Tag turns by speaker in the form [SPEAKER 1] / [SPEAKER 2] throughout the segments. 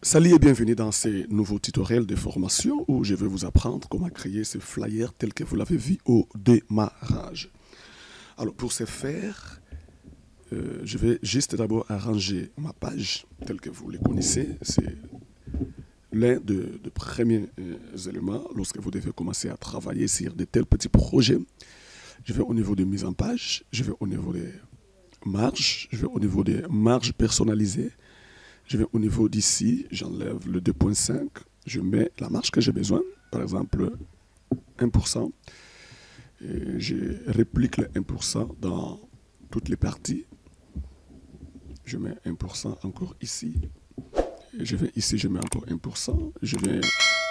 [SPEAKER 1] Salut et bienvenue dans ces nouveaux tutoriels de formation où je vais vous apprendre comment créer ce flyer tel que vous l'avez vu au démarrage. Alors pour ce faire, je vais juste d'abord arranger ma page telle que vous les connaissez. C'est l'un des premiers éléments lorsque vous devez commencer à travailler sur de tels petits projets. Je vais au niveau de mise en page, je vais au niveau des marges, je vais au niveau des marges personnalisées. Je vais au niveau d'ici, j'enlève le 2.5, je mets la marge que j'ai besoin, par exemple 1%, et je réplique le 1% dans toutes les parties. Je mets 1% encore ici, et je vais ici, je mets encore 1%, je vais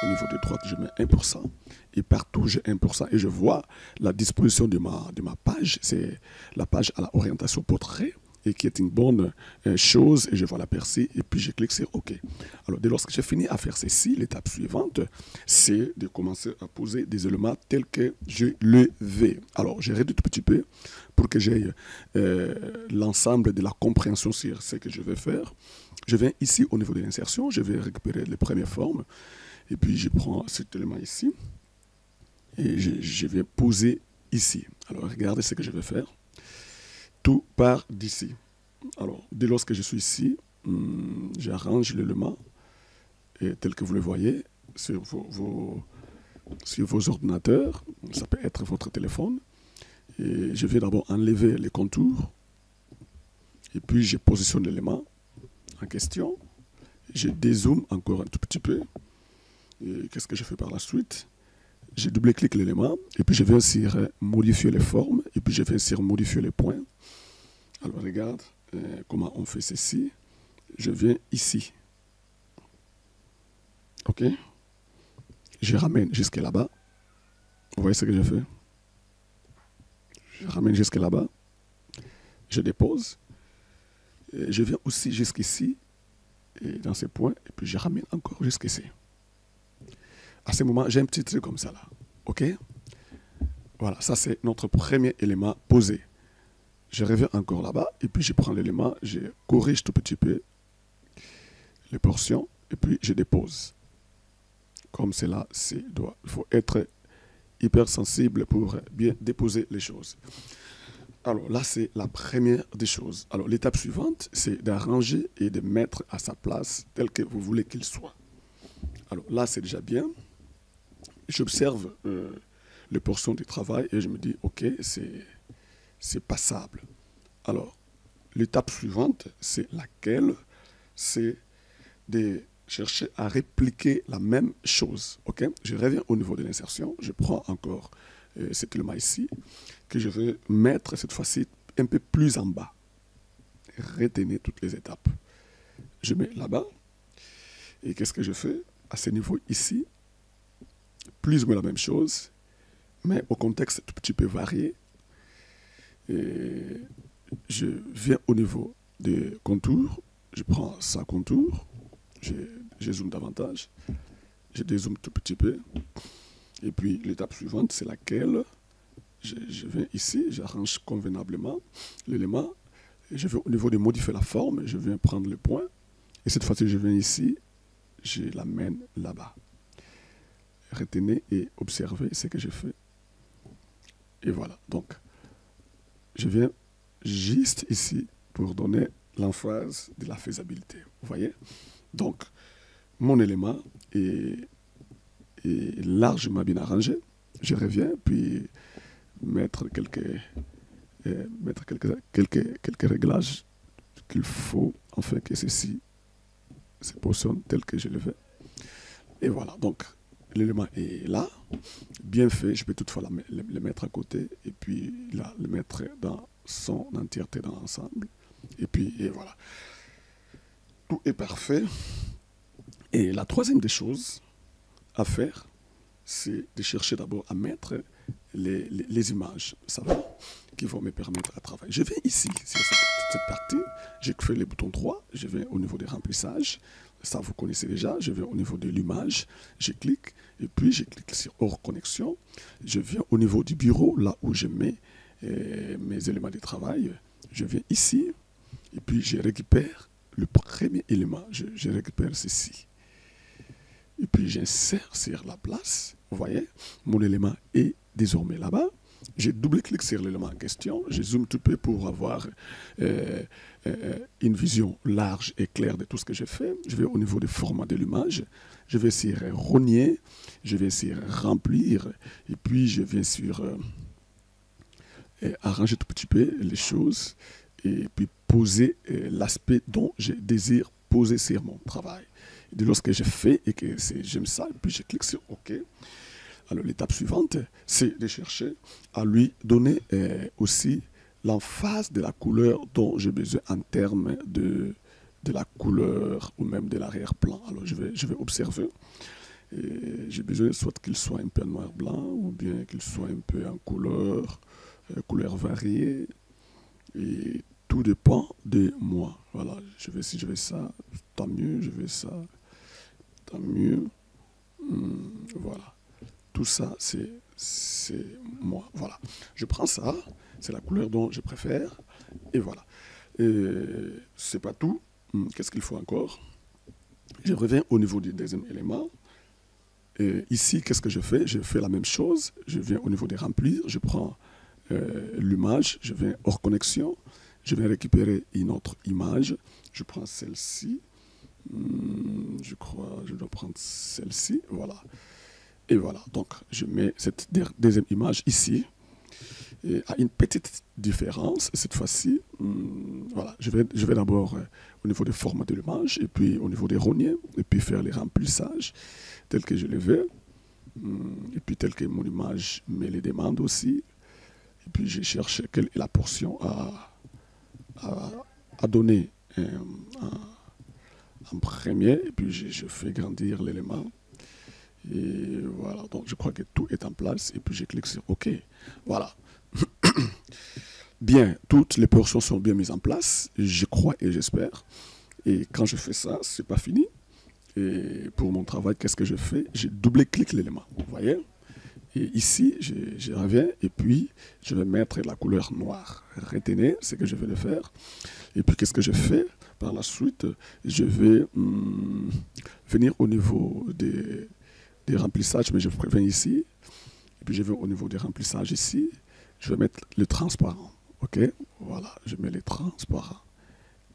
[SPEAKER 1] au niveau de droite, je mets 1%, et partout j'ai 1%, et je vois la disposition de ma page, c'est la page à l'orientation portrait, et qui est une bonne chose, et je vois la percée, et puis je clique sur OK. Alors, dès lors que j'ai fini à faire ceci, l'étape suivante, c'est de commencer à poser des éléments tels que je le vais. Alors, j'ai réduit un petit peu pour que j'aie l'ensemble de la compréhension sur ce que je vais faire. Je viens ici au niveau de l'insertion, je vais récupérer les premières formes, et puis je prends cet élément ici, et je vais poser ici. Alors, regardez ce que je vais faire. Tout part d'ici. Alors, dès lors que je suis ici, j'arrange l'élément tel que vous le voyez sur vos ordinateurs. Ça peut être votre téléphone. Et je vais d'abord enlever les contours. Et puis, je positionne l'élément en question. Je dézoome encore un tout petit peu. Et qu'est-ce que je fais par la suite? Je double-clique l'élément. Et puis, je vais sur modifier les formes. Et puis, je vais sur modifier les points. Alors, regarde comment on fait ceci. Je viens ici. OK? Je ramène jusqu'à là-bas. Vous voyez ce que je fais? Je ramène jusqu'à là-bas. Je dépose. Et je viens aussi jusqu'ici. Et dans ces points. Et puis, je ramène encore jusqu'ici. À ce moment, j'ai un petit truc comme ça là. OK? Voilà, ça c'est notre premier élément posé. Je reviens encore là-bas, et puis je prends l'élément, je corrige tout petit peu les portions, et puis je dépose. Comme cela, il faut être hyper sensible pour bien déposer les choses. Alors là, c'est la première des choses. Alors l'étape suivante, c'est d'arranger et de mettre à sa place tel que vous voulez qu'il soit. Alors là, c'est déjà bien. J'observe les portions du travail et je me dis, ok, c'est passable. Alors, l'étape suivante, c'est laquelle? C'est de chercher à répliquer la même chose. Okay? Je reviens au niveau de l'insertion. Je prends encore cet élément ici, que je vais mettre cette fois-ci un peu plus en bas. Retenez toutes les étapes. Je mets là-bas. Et qu'est-ce que je fais? À ce niveau ici, plus ou moins la même chose, mais au contexte tout petit peu varié. Et je viens au niveau des contours, je prends ça contour, je zoome davantage, je dézoome tout petit peu, et puis l'étape suivante, c'est laquelle je viens ici, j'arrange convenablement l'élément, je vais au niveau de modifier la forme, je viens prendre le point, et cette fois-ci, je viens ici, je l'amène là-bas. Retenez et observez ce que je fais. Et voilà, donc, je viens juste ici pour donner l'emphase de la faisabilité. Vous voyez? Donc, mon élément est largement bien arrangé. Je reviens, puis mettre quelques réglages qu'il faut, afin que ceci se positionne tel que je le veux. Et voilà, donc, l'élément est là, bien fait. Je peux toutefois le mettre à côté, et puis là, le mettre dans son entièreté dans l'ensemble. Et puis, et voilà. Tout est parfait. Et la troisième des choses à faire, c'est de chercher d'abord à mettre les images, ça va, qui vont me permettre à travailler. Je vais ici, sur cette partie, je fais le bouton droit, je vais au niveau des remplissages, ça vous connaissez déjà, je vais au niveau de l'image, je clique, et puis je clique sur hors connexion, je viens au niveau du bureau, là où je mets mes éléments de travail, je viens ici, et puis je récupère le premier élément, je récupère ceci. Et puis j'insère sur la place. Vous voyez, mon élément est désormais là-bas. J'ai double-clic sur l'élément en question. Je zoome tout peu pour avoir une vision large et claire de tout ce que j'ai fait. Je vais au niveau du format de l'image. Je vais sur rogner. Je vais sur remplir. Et puis je vais sur arranger tout petit peu les choses. Et puis poser l'aspect dont je désire poser sur mon travail. Et lorsque j'ai fait et que j'aime ça, et puis je clique sur OK. Alors l'étape suivante, c'est de chercher à lui donner aussi l'emphase de la couleur dont j'ai besoin en termes de la couleur ou même de l'arrière-plan. Alors je vais observer. J'ai besoin soit qu'il soit un peu noir-blanc ou bien qu'il soit un peu en couleur variée. Et tout dépend de moi. Voilà, si je veux ça, tant mieux, je veux ça, tant mieux. Voilà. Tout ça, c'est moi. Voilà. Je prends ça, c'est la couleur dont je préfère, et voilà. C'est pas tout. Qu'est-ce qu'il faut encore? Je reviens au niveau du deuxième élément. Et ici, qu'est-ce que je fais? Je fais la même chose. Je viens au niveau des remplir. Je prends l'image. Je viens hors connexion. Je vais récupérer une autre image. Je prends celle-ci. Je crois que je dois prendre celle-ci. Voilà. Et voilà. Donc, je mets cette deuxième image ici. Et à une petite différence, cette fois-ci, voilà, je vais d'abord au niveau des formats de l'image, et puis au niveau des rogniers, et puis faire les remplissages tels que je les veux, et puis tel que mon image me les demande aussi. Et puis je cherche quelle est la portion à donner en premier, et puis je fais grandir l'élément. Et voilà, donc je crois que tout est en place, et puis je clique sur OK. Voilà. Bien, toutes les portions sont bien mises en place, je crois et j'espère. Et quand je fais ça, c'est pas fini. Et pour mon travail, qu'est-ce que je fais? Je double-clique l'élément, vous voyez? Et ici, je reviens et puis je vais mettre la couleur noire. Retenez ce que je vais le faire. Et puis qu'est-ce que je fais? Par la suite, je vais venir au niveau des remplissages, mais je préviens ici. Et puis je vais au niveau des remplissages ici. Je vais mettre le transparent. OK? Voilà, je mets les transparents.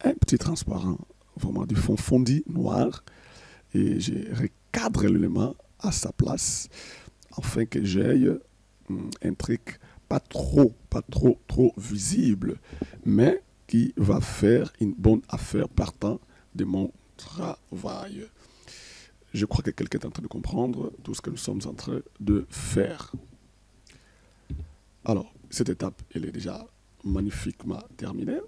[SPEAKER 1] Un petit transparent, vraiment du fond fondi noir. Et je recadre l'élément à sa place afin que j'aille un truc pas trop visible, mais qui va faire une bonne affaire partant de mon travail. Je crois que quelqu'un est en train de comprendre tout ce que nous sommes en train de faire. Alors, cette étape, elle est déjà magnifiquement terminée.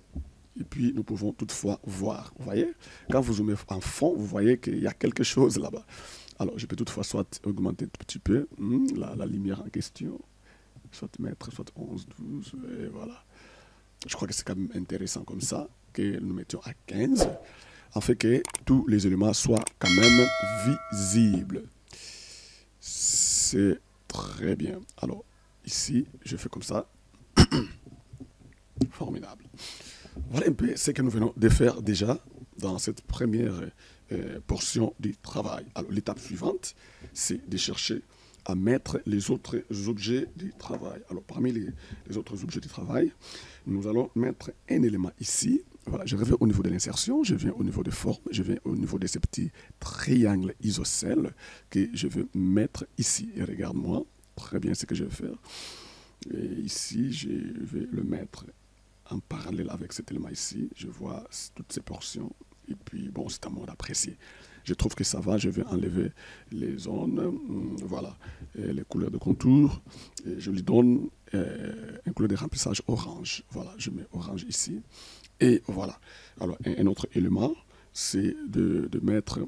[SPEAKER 1] Et puis, nous pouvons toutefois voir. Vous voyez, quand vous zoomez en fond, vous voyez qu'il y a quelque chose là-bas. Alors, je peux toutefois soit augmenter un tout petit peu la lumière en question, soit mettre soit 11, 12, et voilà. Je crois que c'est quand même intéressant comme ça, que nous mettions à 15, afin que tous les éléments soient quand même visibles. C'est très bien. Alors, ici, je fais comme ça. Formidable. Voilà un peu ce que nous venons de faire déjà dans cette première portion du travail. Alors, l'étape suivante, c'est de chercher à mettre les autres objets du travail. Alors, parmi les autres objets du travail, nous allons mettre un élément ici. Voilà, je reviens au niveau de l'insertion, je viens au niveau des formes, je viens au niveau de ces petits triangles isocèles que je veux mettre ici. Et regarde-moi très bien ce que je vais faire. Et ici, je vais le mettre en parallèle avec cet élément ici. Je vois toutes ces portions. Et puis, bon, c'est à moi d'apprécier. Je trouve que ça va. Je vais enlever les zones. Voilà. Et les couleurs de contour. Et je lui donne une couleur de remplissage orange. Voilà. Je mets orange ici. Et voilà. Alors, un autre élément, c'est de mettre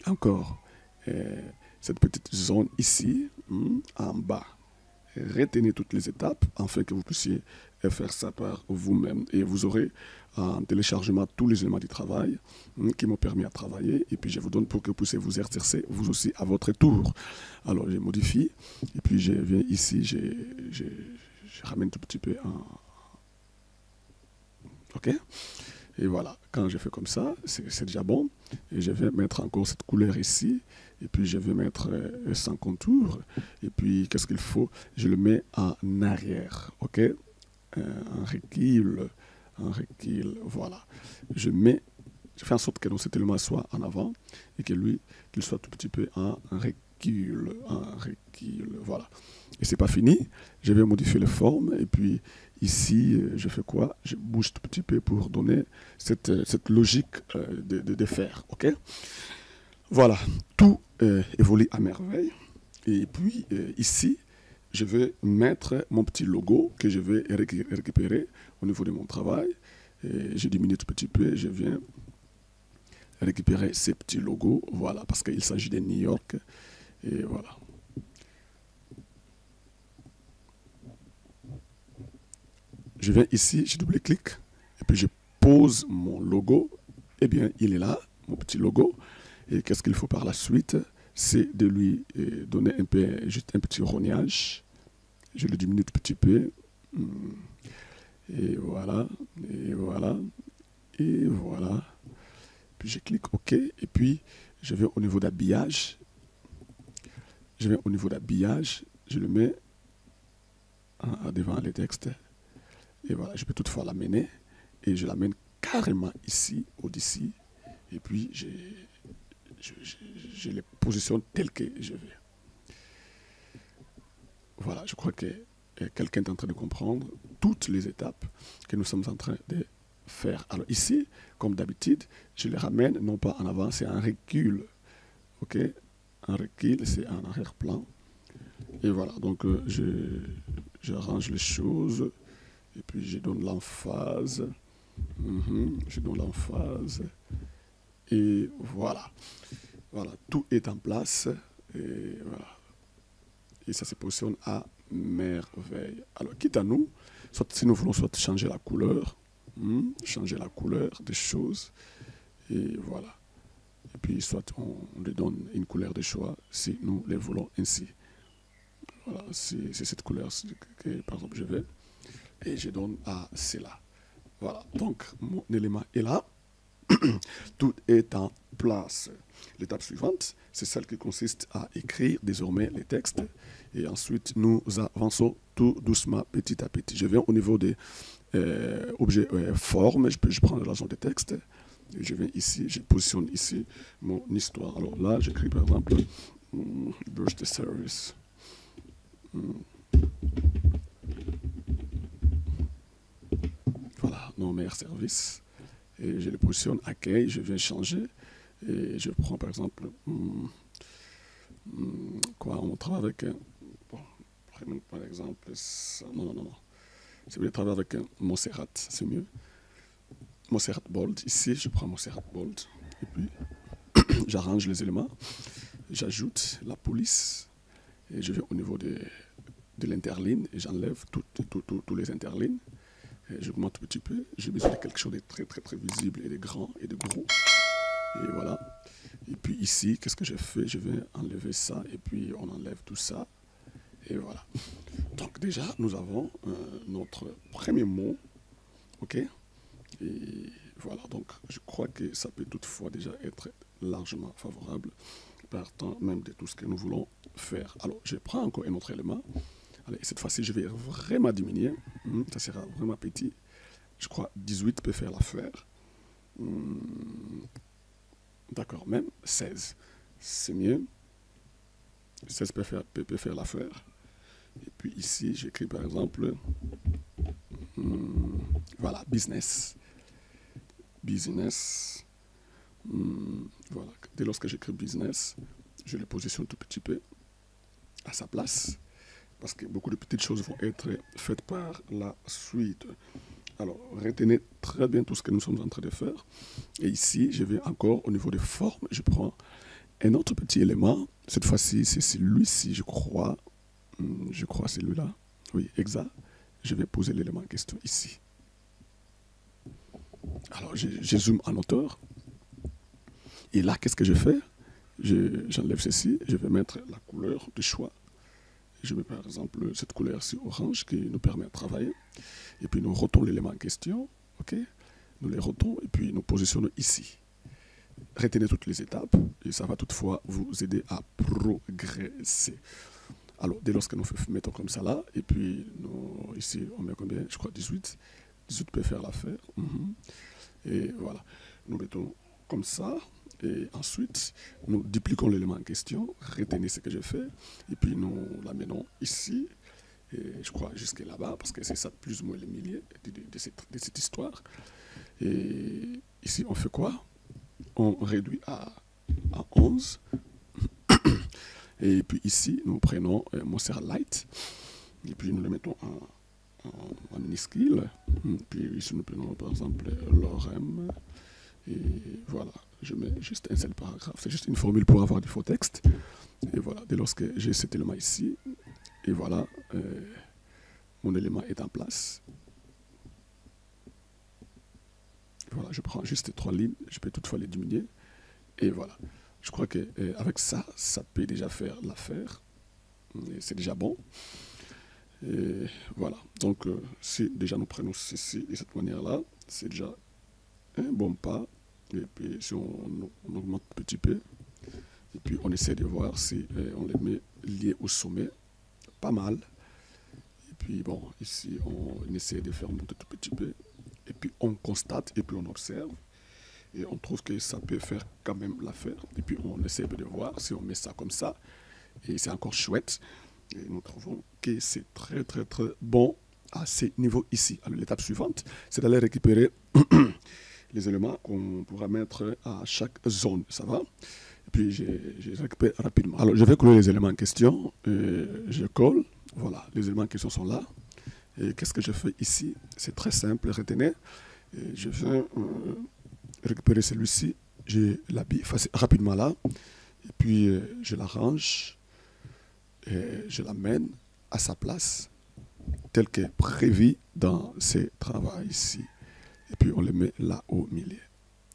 [SPEAKER 1] encore cette petite zone ici, en bas. Retenez toutes les étapes afin que vous puissiez faire ça par vous-même. Et vous aurez en téléchargement tous les éléments du travail qui m'ont permis à travailler. Et puis je vous donne pour que vous puissiez vous exercer vous aussi à votre tour. Alors je modifie. Et puis je viens ici, je ramène tout petit peu en... OK? Et voilà, quand je fais comme ça, c'est déjà bon. Et je vais mettre encore cette couleur ici. Et puis je vais mettre sans contour. Et puis qu'est-ce qu'il faut? Je le mets en arrière. OK? En recul. En recul. Voilà. Je fais en sorte que cet élément soit en avant et que lui, qu'il soit tout petit peu en recul. En recul. Voilà. Et c'est pas fini. Je vais modifier les formes. Et puis ici, je fais quoi? Je bouge tout petit peu pour donner cette logique de faire. OK? Voilà. Tout évolue à merveille. Et puis ici, je vais mettre mon petit logo que je vais récupérer au niveau de mon travail. Et je diminue tout petit peu. Je viens récupérer ces petits logos. Voilà. Parce qu'il s'agit de New York. Et voilà. Je viens ici, je double-clique, et puis je pose mon logo. Eh bien, il est là, mon petit logo. Et qu'est-ce qu'il faut par la suite? C'est de lui donner juste un petit rognage. Je le diminue un petit peu. Et voilà, et voilà, et voilà. Puis je clique OK, et puis je vais au niveau d'habillage. Je vais au niveau d'habillage, je le mets devant les textes. Et voilà, je peux toutefois l'amener et je l'amène carrément ici, au-dessus. Et puis, je les positionne tel que je veux. Voilà, je crois que quelqu'un est en train de comprendre toutes les étapes que nous sommes en train de faire. Alors ici, comme d'habitude, je les ramène non pas en avant, c'est un recul. OK? Un recul, c'est un arrière-plan. Et voilà, donc j'arrange les choses. Et puis je donne l'emphase. Je donne l'emphase. Et voilà. Voilà, tout est en place. Et voilà. Et ça se positionne à merveille. Alors, quitte à nous, soit si nous voulons soit changer la couleur, changer la couleur des choses. Et voilà. Et puis, soit on lui donne une couleur de choix si nous les voulons ainsi. Voilà, c'est cette couleur que, par exemple, je vais. Et je donne à cela. Voilà, donc mon élément est là. Tout est en place. L'étape suivante, c'est celle qui consiste à écrire désormais les textes. Et ensuite, nous avançons tout doucement, petit à petit. Je viens au niveau des objets formes. Je prends la zone des textes. Et je viens ici, je positionne ici mon histoire. Alors là, j'écris par exemple Birthday Service. Voilà, nos meilleurs services. Et je le positionne accueil, je viens changer. Et je prends par exemple, quoi, on travaille avec, bon, par exemple, ça, non. Si vous voulez travailler avec Montserrat, c'est mieux. Montserrat Bold, ici je prends Montserrat Bold. Et puis, j'arrange les éléments. J'ajoute la police. Et je vais au niveau de l'interligne et j'enlève tous les interlignes. J'augmente un petit peu, j'ai besoin de quelque chose de très très très visible et de grand et de gros. Et voilà. Et puis ici, qu'est-ce que je fais? Je vais enlever ça et puis on enlève tout ça. Et voilà. Donc déjà, nous avons notre premier mot. OK? Et voilà, donc je crois que ça peut toutefois déjà être largement favorable, partant même de tout ce que nous voulons faire. Alors, je prends encore un autre élément. Allez, cette fois-ci, je vais vraiment diminuer. Ça sera vraiment petit. Je crois 18 peut faire l'affaire. D'accord, même 16. C'est mieux. 16 peut faire l'affaire. Et puis ici, j'écris par exemple, voilà, business. Business. Voilà, dès lors que j'écris business, je le positionne tout petit peu à sa place. Parce que beaucoup de petites choses vont être faites par la suite. Alors, retenez très bien tout ce que nous sommes en train de faire. Et ici, je vais encore au niveau des formes. Je prends un autre petit élément. Cette fois-ci, c'est celui-ci, je crois. Je crois celui-là. Oui, exact. Je vais poser l'élément en question ici. Alors, je zoome en hauteur. Et là, qu'est-ce que je fais? J'enlève ceci. Je vais mettre la couleur de choix. Je mets par exemple cette couleur-ci orange qui nous permet de travailler. Et puis nous rotons l'élément en question. OK? nous les rotons et puis nous positionnons ici. Retenez toutes les étapes et ça va toutefois vous aider à progresser. Alors, dès lors que nous mettons comme ça là, et puis nous, ici, on met combien? Je crois 18. 18 peut faire l'affaire. Et voilà. Nous mettons comme ça. Et ensuite, nous dupliquons l'élément en question. Retenez ce que j'ai fait. Et puis, nous l'amenons ici. Et je crois jusqu'à là-bas, parce que c'est ça plus ou moins le milieu de cette histoire. Et ici, on fait quoi? On réduit à 11. Et puis ici, nous prenons Monster Light. Et puis nous le mettons en minuscule. Puis ici, nous prenons par exemple l'orem. Et voilà, je mets juste un seul paragraphe. C'est juste une formule pour avoir du faux texte. Et voilà, dès lors que j'ai cet élément ici, et voilà, mon élément est en place. Voilà, je prends juste 3 lignes, je peux toutefois les diminuer. Et voilà, je crois qu'avec ça, ça peut déjà faire l'affaire. C'est déjà bon. Et voilà, donc si déjà nous prenons ceci de cette manière-là, c'est déjà un bon pas. Et puis si on augmente un petit peu, et puis on essaie de voir si on les met liés au sommet, pas mal. Et puis bon, ici on essaie de faire monter tout petit peu. Et puis on constate et puis on observe. Et on trouve que ça peut faire quand même l'affaire. Et puis on essaie de voir si on met ça comme ça. Et c'est encore chouette. Et nous trouvons que c'est très très très bon à ce niveau ici. Alors l'étape suivante, c'est d'aller récupérer les éléments qu'on pourra mettre à chaque zone. Ça va? Et puis je récupère rapidement. Alors je vais coller les éléments en question. Je colle. Voilà, les éléments en question sont là. Et qu'est-ce que je fais ici? C'est très simple, retenez. Et je vais récupérer celui-ci. Je l'habille rapidement là. Et puis je l'arrange. Et je l'amène à sa place, tel qu'est prévu dans ces travaux ici. Et puis on le met là au milieu.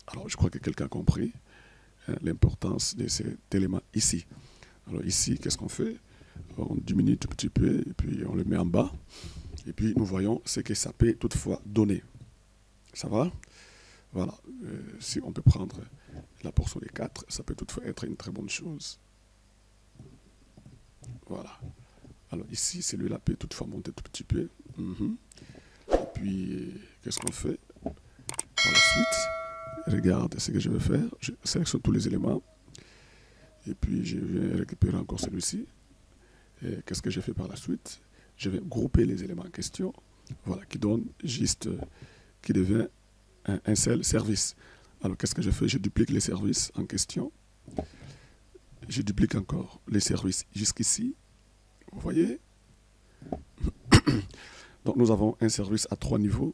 [SPEAKER 1] Alors je crois que quelqu'un a compris l'importance de cet élément ici. Alors ici, qu'est-ce qu'on fait? On diminue tout petit peu et puis on le met en bas. Et puis nous voyons ce que ça peut toutefois donner. Ça va? Voilà. Si on peut prendre la portion des 4, ça peut toutefois être une très bonne chose. Voilà. Alors ici, celui-là peut toutefois monter tout petit peu. Et puis, qu'est-ce qu'on fait? Par la suite, regarde ce que je vais faire. Je sélectionne tous les éléments. Et puis, je vais récupérer encore celui-ci. Et qu'est-ce que je fais par la suite? Je vais grouper les éléments en question. Voilà, qui donne juste, qui devient un seul service. Alors, qu'est-ce que je fais? Je duplique les services en question. Je duplique encore les services jusqu'ici. Vous voyez? Donc nous avons un service à 3 niveaux.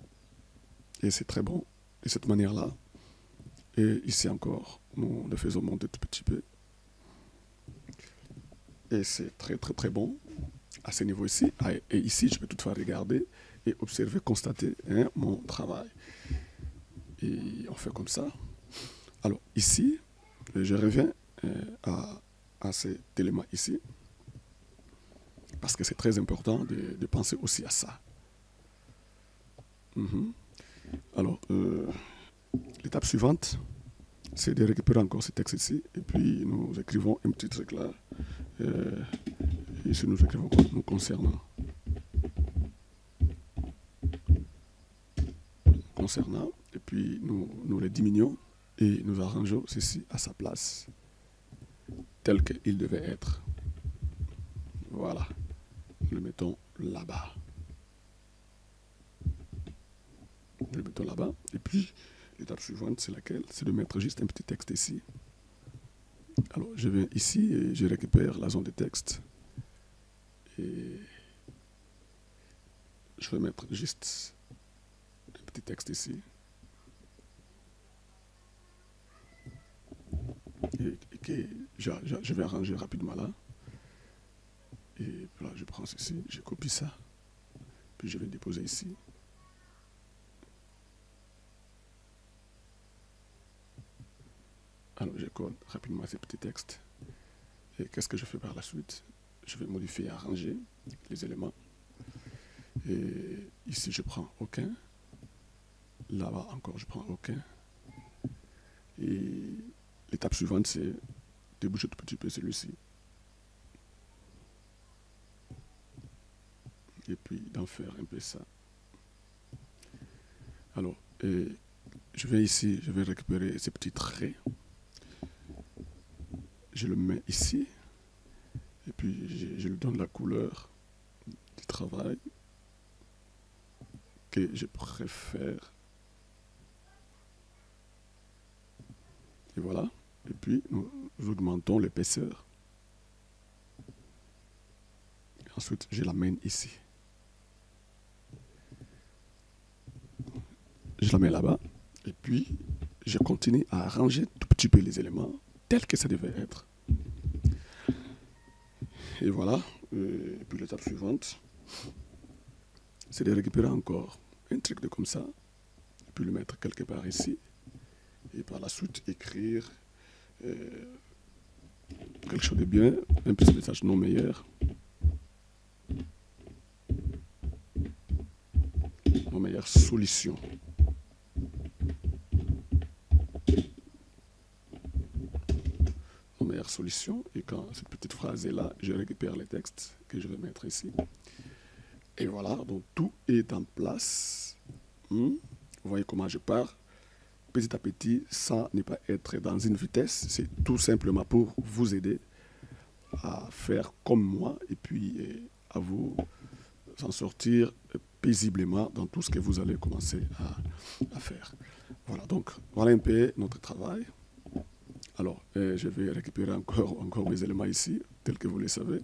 [SPEAKER 1] Et c'est très bon de cette manière-là. Et ici encore, nous le faisons monter tout petit peu. Et c'est très très très bon à ce niveau ici. Et ici, je peux toutefois regarder et observer, constater mon travail. Et on fait comme ça. Alors ici, je reviens à cet élément ici. Parce que c'est très important de penser aussi à ça. Alors, l'étape suivante, c'est de récupérer encore ce texte ici. Et puis, nous écrivons un petit truc là. Ici, nous écrivons nous concernant. Et puis, nous les diminuons et nous arrangeons ceci à sa place, tel qu'il devait être. Voilà. Nous le mettons là-bas. Nous le mettons là-bas. Et puis, l'étape suivante, c'est laquelle? C'est de mettre juste un petit texte ici. Alors, je vais ici et je récupère la zone de texte. Et je vais mettre juste un petit texte ici. Et que je vais arranger rapidement là. Et là, je prends ceci, je copie ça. Puis je vais le déposer ici. Alors, je colle rapidement ces petits textes. Et qu'est-ce que je fais par la suite? Je vais modifier et arranger les éléments. Et ici, je prends aucun. là-bas encore, je prends OK. Et l'étape suivante, c'est de bouger tout petit peu celui-ci. Et puis d'en faire un peu ça. Alors, je vais ici, je vais récupérer ces petits traits. Je le mets ici. Et puis je lui donne la couleur du travail que je préfère. Et voilà. Et puis nous augmentons l'épaisseur. Ensuite, je l'amène ici. Je la mets là-bas. Et puis, je continue à arranger tout petit peu les éléments tels que ça devait être. Et voilà. Et puis l'étape suivante, c'est de récupérer encore un truc de comme ça. Et puis le mettre quelque part ici. Et par la suite, écrire quelque chose de bien, un petit message non meilleur. Nos meilleures solutions. Nos meilleures solutions. Et quand cette petite phrase est là, je récupère les textes que je vais mettre ici. Et voilà, donc tout est en place. Vous voyez comment je pars. Petit à petit, sans ne pas être dans une vitesse. C'est tout simplement pour vous aider à faire comme moi et puis à vous s'en sortir paisiblement dans tout ce que vous allez commencer à faire. Voilà, donc voilà un peu notre travail. Alors, je vais récupérer encore mes éléments ici, tels que vous le savez.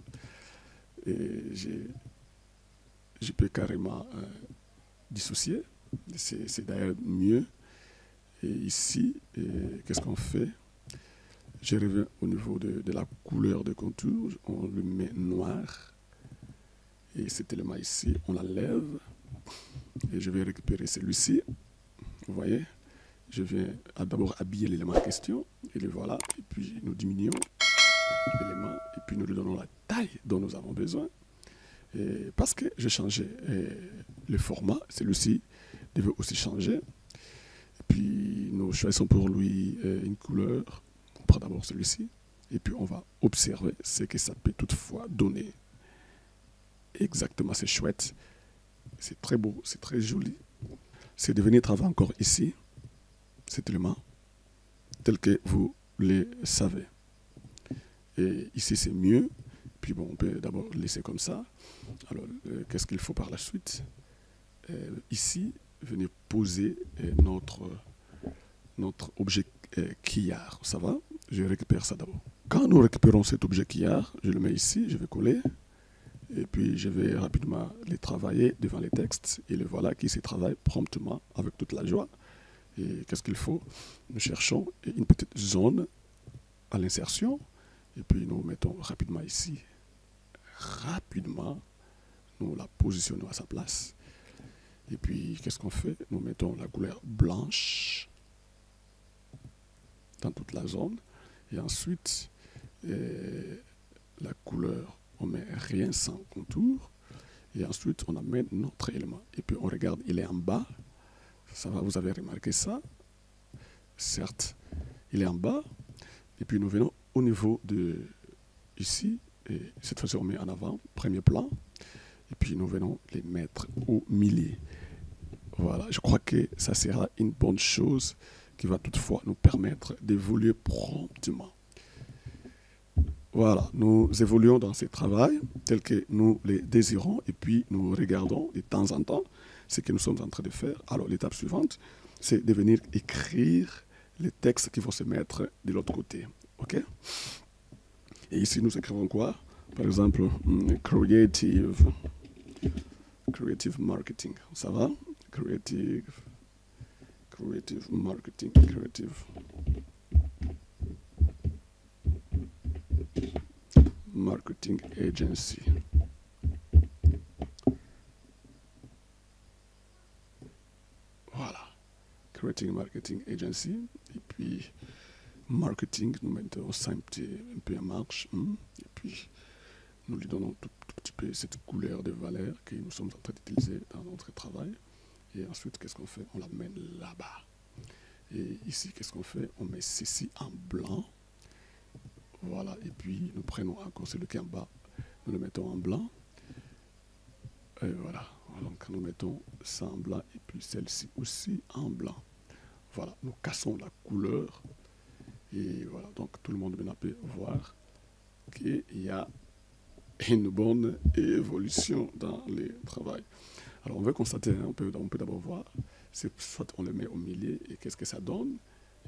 [SPEAKER 1] Et je peux carrément dissocier. C'est d'ailleurs mieux. Et ici, qu'est-ce qu'on fait? Je reviens au niveau de la couleur de contour. On le met noir. Et cet élément ici, on l'enlève. Et je vais récupérer celui-ci. Vous voyez, je viens d'abord habiller l'élément en question. Et le voilà. Et puis nous diminuons l'élément. Et puis nous lui donnons la taille dont nous avons besoin. Et parce que j'ai changé le format, celui-ci devait aussi changer. Et puis nous choisissons pour lui une couleur. On prend d'abord celui-ci. Et puis on va observer ce que ça peut toutefois donner. Exactement, c'est chouette. C'est très beau, c'est très joli. C'est de venir travailler encore ici, cet élément, tel que vous le savez. Et ici, c'est mieux. Puis bon, on peut d'abord laisser comme ça. Alors, qu'est-ce qu'il faut par la suite? Ici, venir poser notre objet quillard. Ça va? Je récupère ça d'abord. Quand nous récupérons cet objet quillard, je le mets ici, je vais coller. Et puis, je vais rapidement les travailler devant les textes. Et le voilà qui se travaille promptement, avec toute la joie. Et qu'est-ce qu'il faut? Nous cherchons une petite zone à l'insertion. Et puis, nous mettons rapidement ici. Rapidement, nous la positionnons à sa place. Et puis, qu'est-ce qu'on fait? Nous mettons la couleur blanche dans toute la zone. Et ensuite, la couleur, on met rien sans contour. Et ensuite, on amène notre élément. Et puis, on regarde, il est en bas. Ça va, vous avez remarqué ça. Certes, il est en bas. Et puis, nous venons au niveau de ici. Et cette fois-ci, on met en avant, premier plan. Et puis, nous venons les mettre au milieu. Voilà, je crois que ça sera une bonne chose qui va toutefois nous permettre d'évoluer promptement. Voilà, nous évoluons dans ce travail tel que nous les désirons et puis nous regardons de temps en temps ce que nous sommes en train de faire. Alors, l'étape suivante, c'est de venir écrire les textes qui vont se mettre de l'autre côté. OK? Et ici, nous écrivons quoi? Par exemple, creative marketing. Ça va? Creative marketing, marketing agency. Voilà. Creating marketing agency. Et puis, marketing, nous mettons ça un peu en marche. Et puis, nous lui donnons tout petit peu cette couleur de valeur que nous sommes en train d'utiliser dans notre travail. Et ensuite, qu'est-ce qu'on fait? On l'amène là-bas. Et ici, qu'est-ce qu'on fait? On met ceci en blanc. Voilà. Et puis, nous prenons encore celui qui est en bas. Nous le mettons en blanc. Et voilà. Donc, nous mettons ça en blanc. Et puis, celle-ci aussi en blanc. Voilà. Nous cassons la couleur. Et voilà. Donc, tout le monde maintenant peut voir qu'il y a une bonne évolution dans le travail. Alors, on veut constater, hein, on peut d'abord voir, soit on le met au milieu et qu'est-ce que ça donne.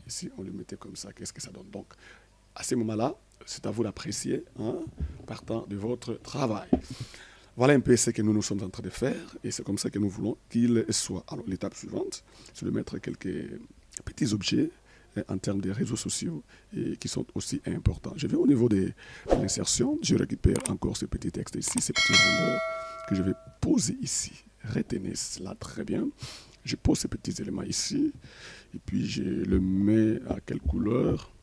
[SPEAKER 1] Et si on le mettait comme ça, qu'est-ce que ça donne. Donc, à ce moment-là, c'est à vous d'apprécier, hein, partant de votre travail. Voilà un peu ce que nous sommes en train de faire et c'est comme ça que nous voulons qu'il soit. Alors, l'étape suivante, c'est de mettre quelques petits objets en termes de réseaux sociaux et qui sont aussi importants. Je vais au niveau de l'insertion, je récupère encore ce petit texte ici, ces petits rondeurs que je vais poser ici. Retenez cela très bien. Je pose ces petits éléments ici et puis je le mets à quelle couleur?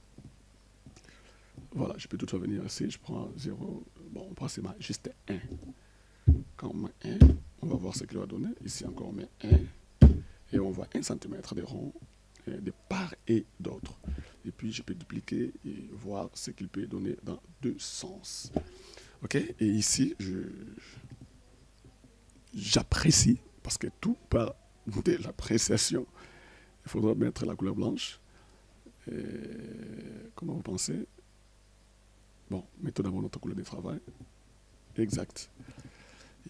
[SPEAKER 1] Voilà, je peux toutefois venir ici, je prends 0, bon, on prend juste 1. Quand on met 1, on va voir ce qu'il va donner. Ici encore on met 1 et on voit 1 cm de rond de part et d'autre. Et puis je peux dupliquer et voir ce qu'il peut donner dans deux sens. Ok? Et ici, j'apprécie, parce que tout part de l'appréciation. Il faudra mettre la couleur blanche. Et comment vous pensez? Bon, mettons d'abord notre couleur de travail. Exact.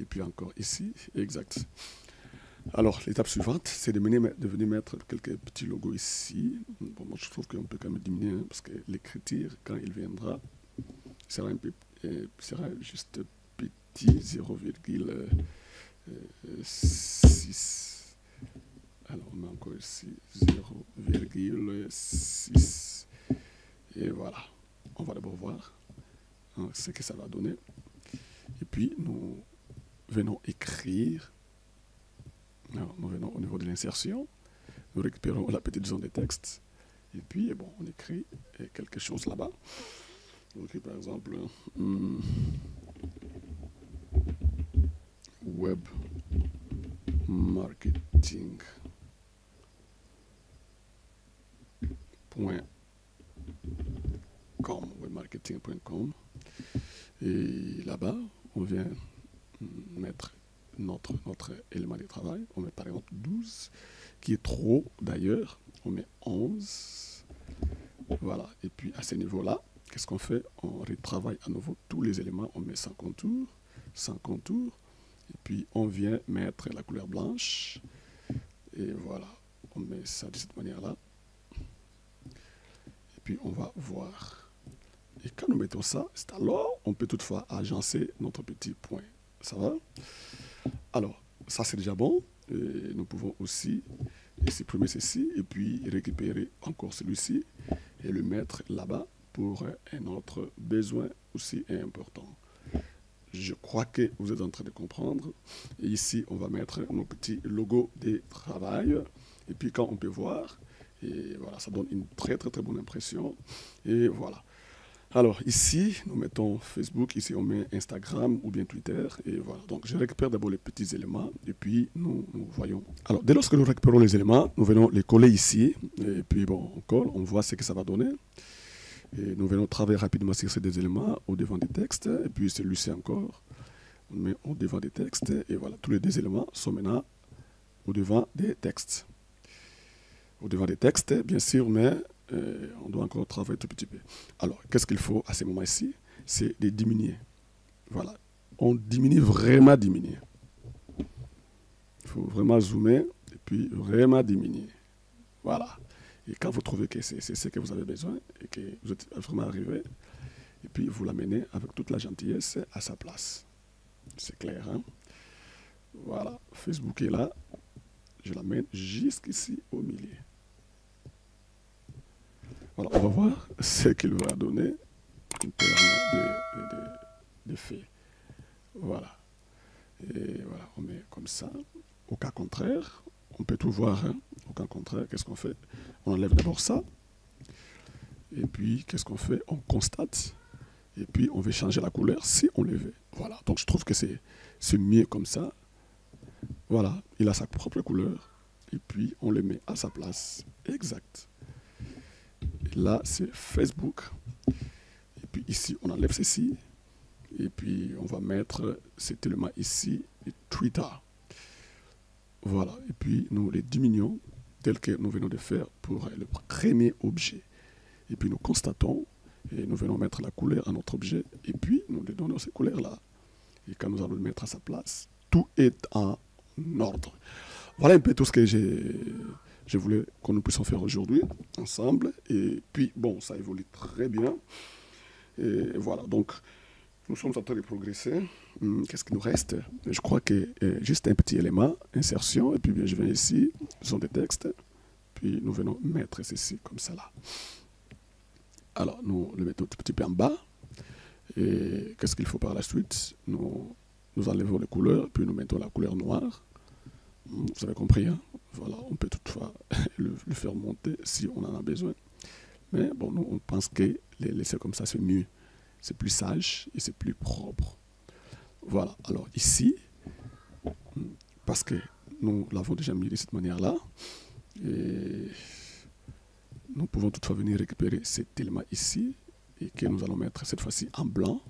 [SPEAKER 1] Et puis encore ici, exact. Alors, l'étape suivante, c'est de venir mettre quelques petits logos ici. Bon, moi, je trouve qu'on peut quand même diminuer, hein, parce que l'écriture, quand il viendra, sera juste petit, 0,6. Alors, on met encore ici 0,6. Et voilà. On va d'abord voir, hein, ce que ça va donner. Et puis, nous venons écrire. Alors, nous venons au niveau de l'insertion, nous récupérons la petite zone de texte, et puis bon, on écrit quelque chose là-bas. Donc, par exemple, web marketing webmarketing.com, et là-bas, on vient mettre notre élément de travail. On met par exemple 12, qui est trop d'ailleurs. On met 11. Voilà. Et puis à ce niveau-là, qu'est-ce qu'on fait? On retravaille à nouveau tous les éléments. On met sans contour. Et puis on vient mettre la couleur blanche. Et voilà. On met ça de cette manière-là. Et puis on va voir. Et quand nous mettons ça, c'est alors on peut toutefois agencer notre petit point. Ça va? Alors, ça c'est déjà bon. Et nous pouvons aussi supprimer ceci et puis récupérer encore celui-ci et le mettre là-bas pour un autre besoin aussi important. Je crois que vous êtes en train de comprendre. Et ici, on va mettre nos petits logos de travail. Et puis quand on peut voir, et voilà, ça donne une très très très bonne impression. Et voilà. Alors ici, nous mettons Facebook, ici on met Instagram ou bien Twitter, et voilà. Donc je récupère d'abord les petits éléments, et puis nous voyons. Alors dès lors que nous récupérons les éléments, nous venons les coller ici, et puis bon, on colle, on voit ce que ça va donner. Et nous venons travailler rapidement sur ces deux éléments au devant des textes, et puis celui-ci encore, on met au devant des textes, et voilà, tous les deux éléments sont maintenant au devant des textes. Au devant des textes, bien sûr, mais on doit encore travailler tout petit peu. Alors, qu'est-ce qu'il faut à ce moment-ci? C'est de diminuer. Voilà. On diminue, vraiment diminuer. Il faut vraiment zoomer et puis vraiment diminuer. Voilà. Et quand vous trouvez que c'est ce que vous avez besoin et que vous êtes vraiment arrivé, et puis vous l'amenez avec toute la gentillesse à sa place. C'est clair, hein? Voilà. Facebook est là. Je l'amène jusqu'ici au milieu. Voilà, on va voir ce qu'il va donner en termes d'effet. Voilà. Et voilà, on met comme ça. Au cas contraire, on peut tout voir. Hein. Au cas contraire, qu'est-ce qu'on fait? On enlève d'abord ça. Et puis, qu'est-ce qu'on fait? On constate. Et puis, on veut changer la couleur si on le veut. Voilà. Donc, je trouve que c'est mieux comme ça. Voilà, il a sa propre couleur. Et puis, on le met à sa place. Exact. Et là, c'est Facebook. Et puis ici, on enlève ceci. Et puis, on va mettre cet élément ici, et Twitter. Voilà. Et puis, nous les diminuons tel que nous venons de faire pour le premier objet. Et puis, nous constatons et nous venons mettre la couleur à notre objet. Et puis, nous lui donnons ces couleurs-là. Et quand nous allons le mettre à sa place, tout est en ordre. Voilà un peu tout ce que je voulais que nous puissions faire aujourd'hui ensemble. Et puis, bon, ça évolue très bien. Et voilà, donc, nous sommes en train de progresser. Qu'est-ce qu'il nous reste? Je crois que juste un petit élément, insertion, et puis bien, je viens ici, ce sont des textes, puis nous venons mettre ceci comme ça là. Alors, nous le mettons un petit peu en bas. Et qu'est-ce qu'il faut par la suite? Nous enlevons les couleurs, puis nous mettons la couleur noire. Vous avez compris, hein? Voilà, on peut toutefois le faire monter si on en a besoin. Mais bon, nous, on pense que les laisser comme ça, c'est mieux. C'est plus sage et c'est plus propre. Voilà, alors ici, parce que nous l'avons déjà mis de cette manière-là, et nous pouvons toutefois venir récupérer cet élément ici, et que nous allons mettre cette fois-ci en blanc.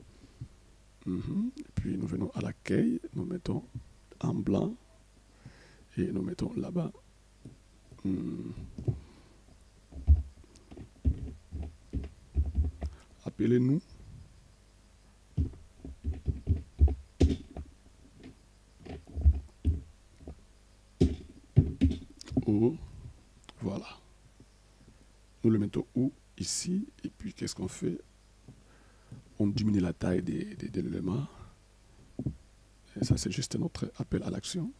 [SPEAKER 1] Et puis nous venons à l'accueil, nous mettons en blanc, et nous mettons là-bas. Appelez-nous. Où, voilà. Nous le mettons où? Ici. Et puis qu'est-ce qu'on fait? On diminue la taille de l'élément. Et ça, c'est juste notre appel à l'action.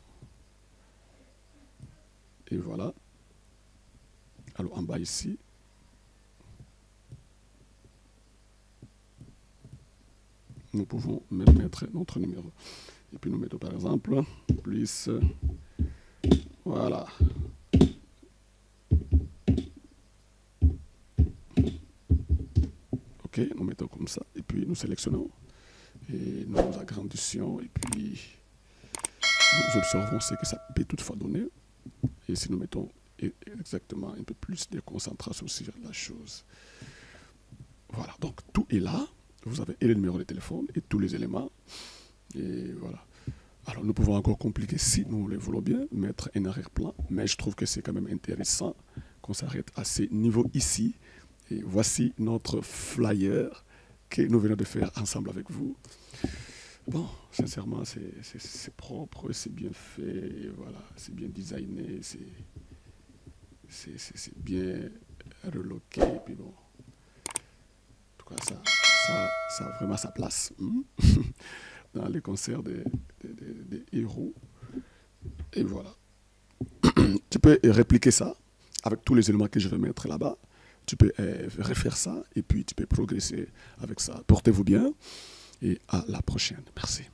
[SPEAKER 1] Et voilà. Alors en bas ici. Nous pouvons même mettre notre numéro. Et puis nous mettons par exemple, plus, voilà. Ok, nous mettons comme ça. Et puis nous sélectionnons. Et nous agrandissions. Et puis nous observons ce que ça peut toutefois donner. Et si nous mettons exactement un peu plus de concentration sur la chose. Voilà, donc tout est là. Vous avez et le numéro de téléphone et tous les éléments. Et voilà. Alors nous pouvons encore compliquer si nous le voulons bien, mettre un arrière-plan. Mais je trouve que c'est quand même intéressant qu'on s'arrête à ce niveau ici. Et voici notre flyer que nous venons de faire ensemble avec vous. Bon, sincèrement, c'est propre, c'est bien fait, voilà, c'est bien designé, c'est bien reloqué. Et puis bon, en tout cas, ça a vraiment sa place dans les concerts des héros. Et voilà. Tu peux répliquer ça avec tous les éléments que je vais mettre là-bas. Tu peux refaire ça et puis tu peux progresser avec ça. Portez-vous bien et à la prochaine. Merci.